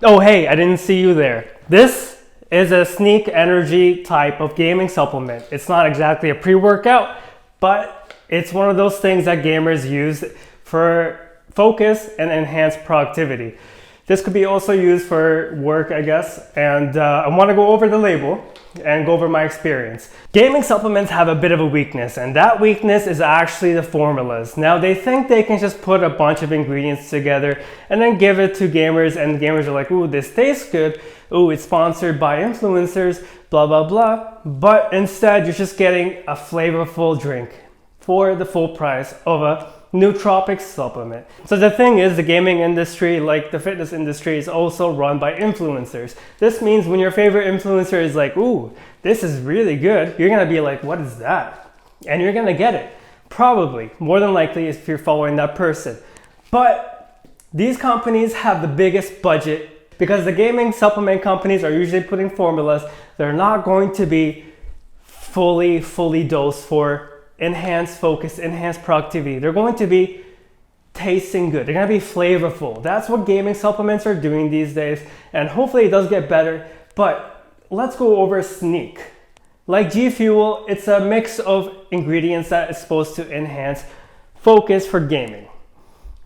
Oh, hey, I didn't see you there. This is a sneak energy type of gaming supplement. It's not exactly a pre-workout, but it's one of those things that gamers use for focus and enhanced productivity. This could be also used for work, I guess, and I want to go over the label and go over my experience. Gaming supplements have a bit of a weakness, and that weakness is actually the formulas. Now, they think they can just put a bunch of ingredients together and then give it to gamers, and gamers are like, ooh, this tastes good, ooh, it's sponsored by influencers, blah, blah, blah. But instead, you're just getting a flavorful drink for the full price of a nootropic supplement. So the thing is, the gaming industry, like the fitness industry, is also run by influencers. This means when your favorite influencer is like, ooh, this is really good, you're gonna be like, what is that? And you're gonna get it. Probably, more than likely, if you're following that person. But these companies have the biggest budget because the gaming supplement companies are usually putting formulas. They're not going to be fully dosed for enhanced focus, enhanced productivity. They're going to be tasting good. They're going to be flavorful. That's what gaming supplements are doing these days, and hopefully it does get better. But let's go over sneak. Like G Fuel, it's a mix of ingredients that is supposed to enhance focus for gaming.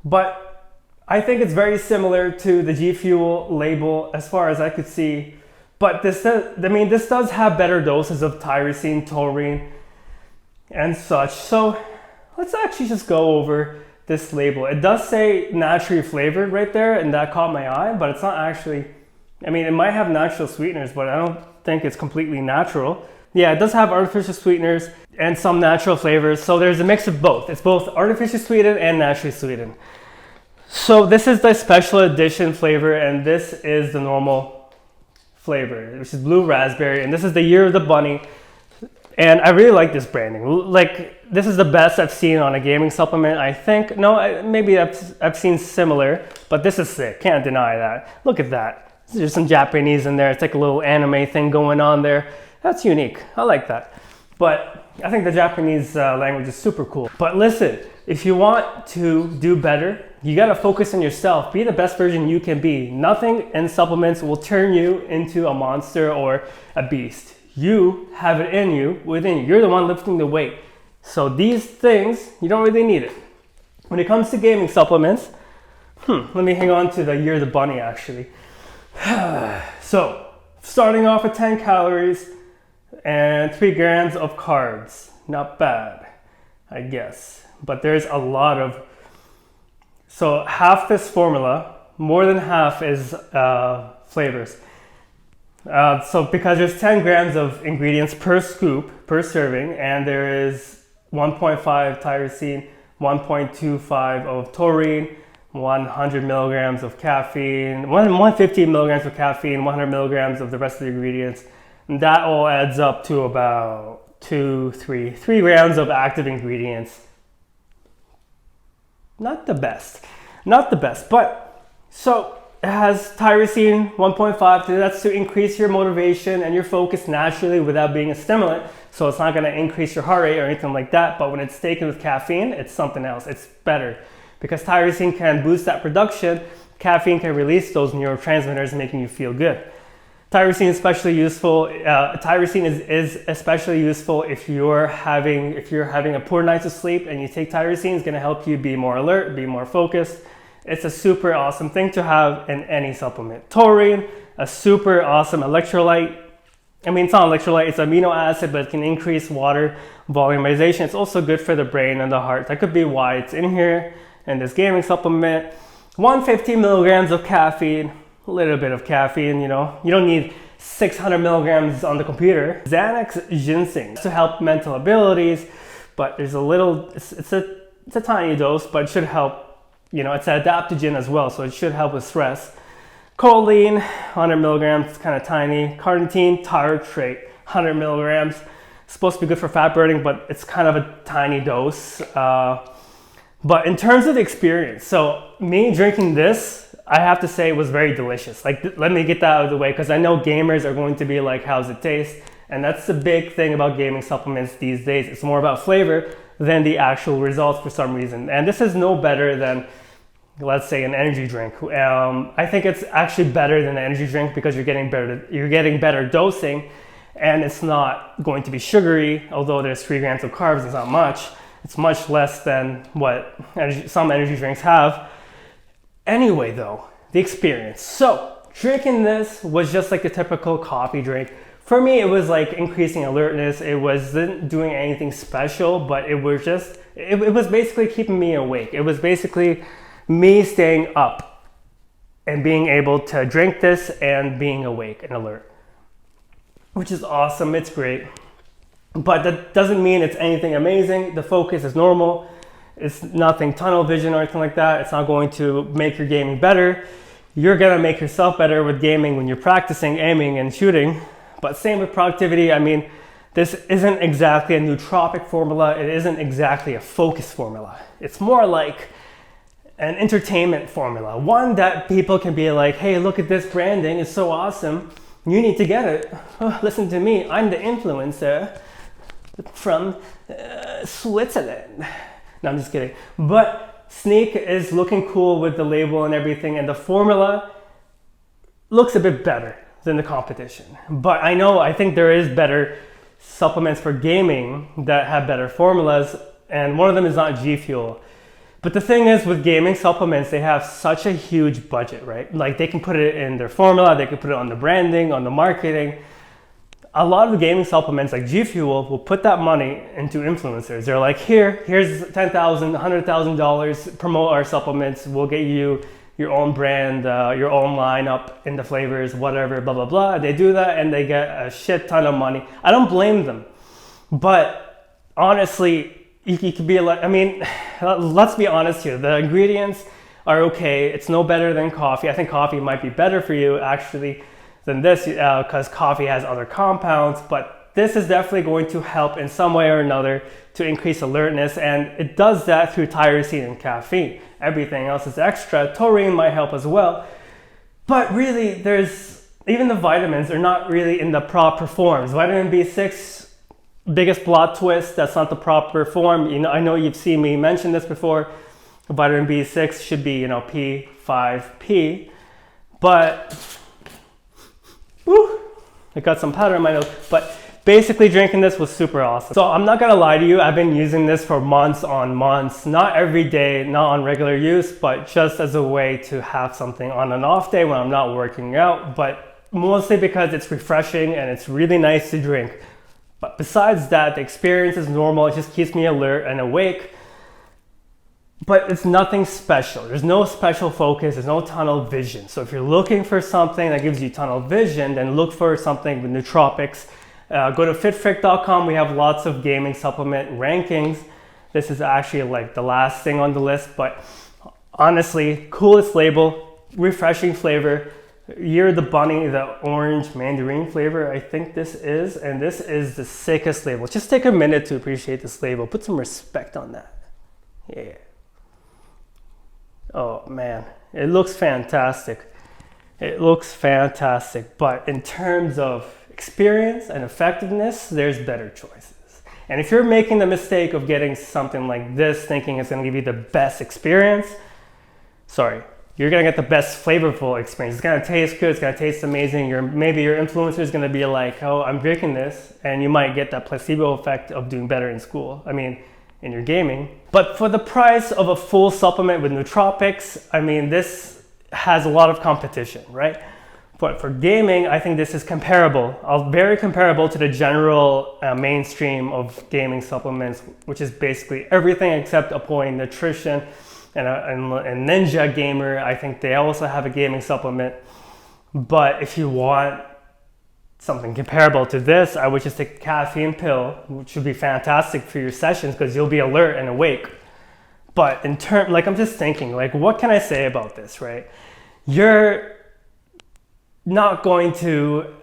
But I think it's very similar to the G Fuel label as far as I could see. But this does have better doses of tyrosine, taurine, and such. So let's actually just go over this label. It does say naturally flavored right there, and that caught my eye, but it's not actually, I mean, it might have natural sweeteners, but I don't think it's completely natural. Yeah, it does have artificial sweeteners and some natural flavors, so there's a mix of both. It's both artificially sweetened and naturally sweetened. So this is the special edition flavor, and this is the normal flavor, which is blue raspberry, and this is the Year of the Bunny. And I really like this branding. Like, this is the best I've seen on a gaming supplement, I think. No, maybe I've seen similar, but this is sick. Can't deny that. Look at that. There's some Japanese in there. It's like a little anime thing going on there. That's unique. I like that. But I think the Japanese language is super cool. But listen, if you want to do better, you gotta focus on yourself. Be the best version you can be. Nothing in supplements will turn you into a monster or a beast. You have it in you, within you. You're the one lifting the weight. So these things, you don't really need it. When it comes to gaming supplements, let me hang on to the Year of the Bunny actually. So, starting off with 10 calories and 3 grams of carbs. Not bad, I guess. But there's a lot of, so half this formula, more than half is flavors. So because there's 10 grams of ingredients per scoop, per serving, and there is 1.5 tyrosine, 1.25 of taurine, 100 milligrams of caffeine, 150 milligrams of caffeine, 100 milligrams of the rest of the ingredients. And that all adds up to about 3 grams of active ingredients. Not the best, but so it has tyrosine 1.5, that's to increase your motivation and your focus naturally without being a stimulant. So it's not going to increase your heart rate or anything like that. But when it's taken with caffeine, it's something else. It's better because tyrosine can boost that production. Caffeine can release those neurotransmitters, making you feel good. Tyrosine is especially useful. Tyrosine is especially useful if you're having a poor night's of sleep, and you take tyrosine. It's going to help you be more alert, be more focused. It's a super awesome thing to have in any supplement. Taurine, a super awesome electrolyte. I mean, it's not an electrolyte, it's amino acid, but it can increase water volumization. It's also good for the brain and the heart. That could be why it's in here in this gaming supplement. 150 milligrams of caffeine, a little bit of caffeine, you know. You don't need 600 milligrams on the computer. Xanax ginseng to help mental abilities, but there's a little, it's a tiny dose, but it should help. You know, it's an adaptogen as well, so it should help with stress. Choline, 100 milligrams, it's kind of tiny. Carnitine tartrate, 100 milligrams. It's supposed to be good for fat burning, but it's kind of a tiny dose. But in terms of the experience, so me drinking this, I have to say it was very delicious. Like, let me get that out of the way, because I know gamers are going to be like, how's it taste? And that's the big thing about gaming supplements these days. It's more about flavor than the actual results for some reason. And this is no better than let's say an energy drink. I think it's actually better than an energy drink because you're getting better dosing, and it's not going to be sugary. Although there's 3 grams of carbs, it's not much. It's much less than what some energy drinks have. Anyway, though, the experience. So drinking this was just like a typical coffee drink. For me, it was like increasing alertness. It wasn't doing anything special, but it was just, it was basically keeping me awake. It was basically me staying up and being able to drink this and being awake and alert, which is awesome. It's great. But that doesn't mean it's anything amazing. The focus is normal. It's nothing tunnel vision or anything like that. It's not going to make your gaming better. You're gonna make yourself better with gaming when you're practicing aiming and shooting. But same with productivity. I mean, this isn't exactly a nootropic formula. It isn't exactly a focus formula. It's more like an entertainment formula. One that people can be like, hey, look at this branding. It's so awesome. You need to get it. Oh, listen to me. I'm the influencer from Switzerland. No, I'm just kidding. But Sneak is looking cool with the label and everything, and the formula looks a bit better than the competition. But I think there is better supplements for gaming that have better formulas, and one of them is not G Fuel. But the thing is, with gaming supplements, they have such a huge budget, right? Like, they can put it in their formula, they can put it on the branding, on the marketing. A lot of the gaming supplements like G Fuel will put that money into influencers. They're like, here's $10,000, $100,000, promote our supplements, we'll get you your own brand, your own lineup in the flavors, whatever, blah, blah, blah. They do that and they get a shit ton of money. I don't blame them. But honestly, you could be like, I mean, let's be honest here. The ingredients are okay. It's no better than coffee. I think coffee might be better for you actually than this because coffee has other compounds, but this is definitely going to help in some way or another to increase alertness, and it does that through tyrosine and caffeine. Everything else is extra. Taurine might help as well, but really even the vitamins are not really in the proper forms. Vitamin B6, biggest plot twist, that's not the proper form. I know you've seen me mention this before. Vitamin B6 should be, P5P, but I got some powder in my nose, but basically drinking this was super awesome. So I'm not gonna lie to you, I've been using this for months on months, not every day, not on regular use, but just as a way to have something on an off day when I'm not working out, but mostly because it's refreshing and it's really nice to drink. But besides that, the experience is normal, it just keeps me alert and awake. But it's nothing special. There's no special focus, there's no tunnel vision. So if you're looking for something that gives you tunnel vision, then look for something with nootropics. Go to fitfrick.com, we have lots of gaming supplement rankings. This is actually like the last thing on the list, but honestly, coolest label, refreshing flavor. You're the bunny, the orange mandarin flavor, I think this is, and this is the sickest label. Just take a minute to appreciate this label. Put some respect on that. Yeah. Oh man, it looks fantastic. It looks fantastic, but in terms of experience and effectiveness, there's better choices. And if you're making the mistake of getting something like this, thinking it's gonna give you the best experience, sorry, you're gonna get the best flavorful experience. It's gonna taste good, it's gonna taste amazing. Maybe your influencer is gonna be like, oh, I'm drinking this, and you might get that placebo effect of doing better in school. In your gaming. But for the price of a full supplement with nootropics, this has a lot of competition, right? But for gaming, I think this is comparable, very comparable to the general mainstream of gaming supplements, which is basically everything except Apoin Nutrition and Ninja Gamer. I think they also have a gaming supplement. But if you want something comparable to this, I would just take a caffeine pill, which would be fantastic for your sessions because you'll be alert and awake. But I'm just thinking, what can I say about this, right? You're not going to,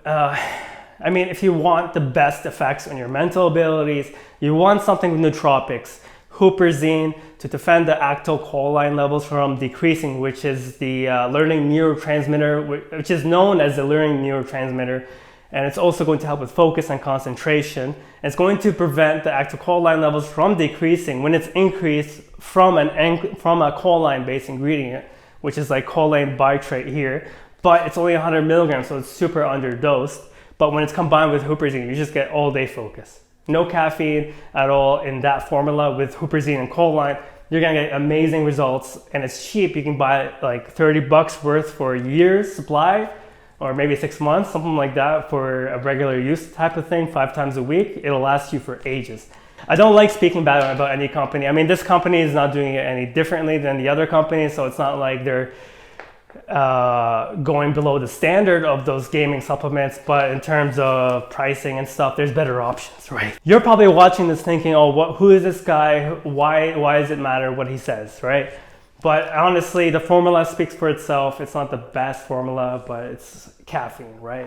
if you want the best effects on your mental abilities, you want something with nootropics, huperzine to defend the acetylcholine levels from decreasing, which is the learning neurotransmitter, which is known as the learning neurotransmitter. And it's also going to help with focus and concentration. It's going to prevent the acetylcholine levels from decreasing when it's increased from a choline-based ingredient, which is like choline bitrate here. But it's only 100 milligrams, so it's super underdosed. But when it's combined with huperzine, you just get all-day focus. No caffeine at all in that formula with huperzine and choline. You're gonna get amazing results, and it's cheap. You can buy like 30 bucks worth for a year's supply, or maybe 6 months, something like that for a regular use type of thing, 5 times a week. It'll last you for ages. I don't like speaking bad about any company. I mean, this company is not doing it any differently than the other companies, so it's not like they're going below the standard of those gaming supplements, but in terms of pricing and stuff, there's better options, right? You're probably watching this thinking, oh, who is this guy? Why does it matter what he says, right? But honestly, the formula speaks for itself. It's not the best formula, but it's caffeine, right?